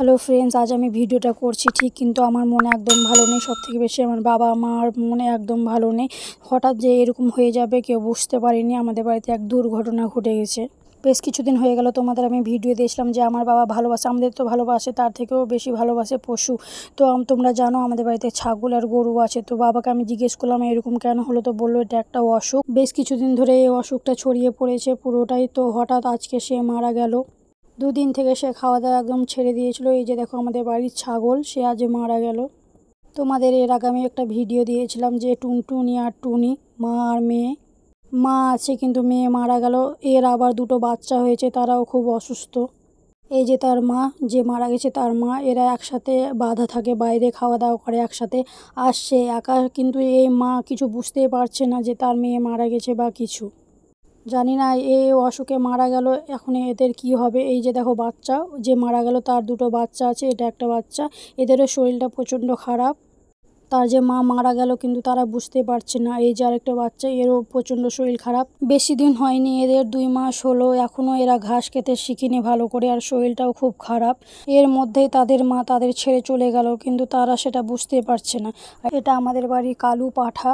Hello friends, আজ আমি ভিডিওটা করছি ঠিক, কিন্তু আমার মনে একদম ভালো নেই। সবথেকে বেশি আমার বাবা মার মনে একদম ভালো নেই। হঠাৎ যে এরকম হয়ে যাবে কেউ বুঝতে পারিনি। আমাদের বাড়িতে এক দুর্ঘটনা ঘটে গেছে। বেশ কিছুদিন হয়ে গেল তোমাদের আমি ভিডিও দিয়েছিলাম যে আমার বাবা ভালোবাসে, আমাদের তো ভালোবাসে, তার থেকেও বেশি ভালোবাসে পশু। তো তোমরা জানো আমাদের বাড়িতে ছাগল আর গরু আছে। তো বাবাকে আমি জিজ্ঞেস করলাম এরকম কেন হলো, তো বললো এটা একটা অসুখ। বেশ কিছুদিন ধরে এই অসুখটা ছড়িয়ে পড়েছে পুরোটাই। তো হঠাৎ আজকে সে মারা গেল। দুদিন থেকে সে খাওয়া দাওয়া একদম ছেড়ে দিয়েছিল। এই যে দেখো আমাদের বাড়ির ছাগল, সে আজ মারা গেল। তোমাদের এর আগে আমি একটা ভিডিও দিয়েছিলাম যে টুনটুনি আর টুনি, মা আর মেয়ে। মা আছে কিন্তু মেয়ে মারা গেল। এর আবার দুটো বাচ্চা হয়েছে, তারাও খুব অসুস্থ। এই যে তার মা, যে মারা গেছে তার মা, এরা একসাথে বাঁধা থাকে, বাইরে খাওয়া দাওয়া করে একসাথে। আর সে একা, কিন্তু এই মা কিছু বুঝতেই পারছে না যে তার মেয়ে মারা গেছে বা কিছু। জানি না এই অসুখে মারা গেল, এখন এদের কি হবে। এই যে দেখো বাচ্চা যে মারা গেল, তার দুটো বাচ্চা আছে, এটা একটা বাচ্চা। এদেরও শরীরটা প্রচণ্ড খারাপ। তার যে মা মারা গেল কিন্তু তারা বুঝতে পারছে না। এই যে আরেকটা বাচ্চা, এরও প্রচণ্ড শরীর খারাপ। বেশি দিন হয়নি এদের, 2 মাস হলো, এখনও এরা ঘাস খেতে শিখিনি ভালো করে, আর শরীরটাও খুব খারাপ। এর মধ্যেই তাদের মা তাদের ছেড়ে চলে গেল, কিন্তু তারা সেটা বুঝতে পারছে না। এটা আমাদের বাড়ির কালু পাঠা,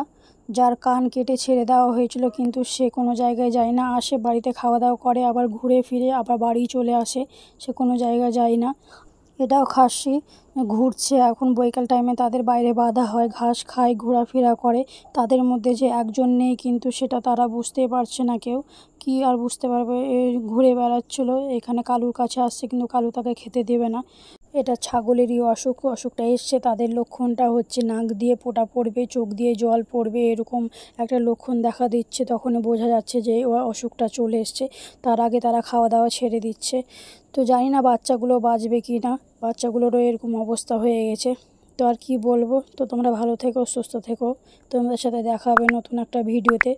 যার কান কেটে ছেড়ে দেওয়া হয়েছিল, কিন্তু সে কোনো জায়গায় যায় না। আসে বাড়িতে খাওয়া দাওয়া করে, আবার ঘুরে ফিরে আবার বাড়ি চলে আসে, সে কোনো জায়গায় যায় না। এটাও খাসি, ঘুরছে এখন। বৈকাল টাইমে তাদের বাইরে বাঁধা হয়, ঘাস খায়, ঘোরাফেরা করে। তাদের মধ্যে যে একজন নেই, কিন্তু সেটা তারা বুঝতেই পারছে না কেউ। কি আর বুঝতে পারবে, ঘুরে বেড়াচ্ছিল, এখানে কালুর কাছে আসছে, কিন্তু কালু তাকে খেতে দেবে না। এটা ছাগলেরই অসুখ। অসুখটা এসছে, তাদের লক্ষণটা হচ্ছে নাক দিয়ে পোটা পড়বে, চোখ দিয়ে জল পড়বে, এরকম একটা লক্ষণ দেখা দিচ্ছে। তখনই বোঝা যাচ্ছে যে অসুখটা চলে এসছে। তার আগে তারা খাওয়া দাওয়া ছেড়ে দিচ্ছে। তো জানি না বাচ্চাগুলো বাঁচবে কি না, বাচ্চাগুলোরও এরকম অবস্থা হয়ে গেছে। তো আর কি বলবো। তো তোমরা ভালো থেকো, সুস্থ থেকো। তোমাদের সাথে দেখা হবে নতুন একটা ভিডিওতে।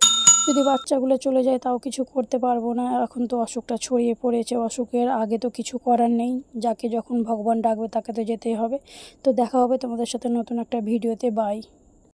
যদি বাচ্চাগুলো চলে যায় তাও কিছু করতে পারবো না, এখন তো অসুখটা ছড়িয়ে পড়েছে। অসুখের আগে তো কিছু করার নেই, যাকে যখন ভগবান ডাকবে তাকে তো যেতেই হবে। তো দেখা হবে তোমাদের সাথে নতুন একটা ভিডিওতে। বাই।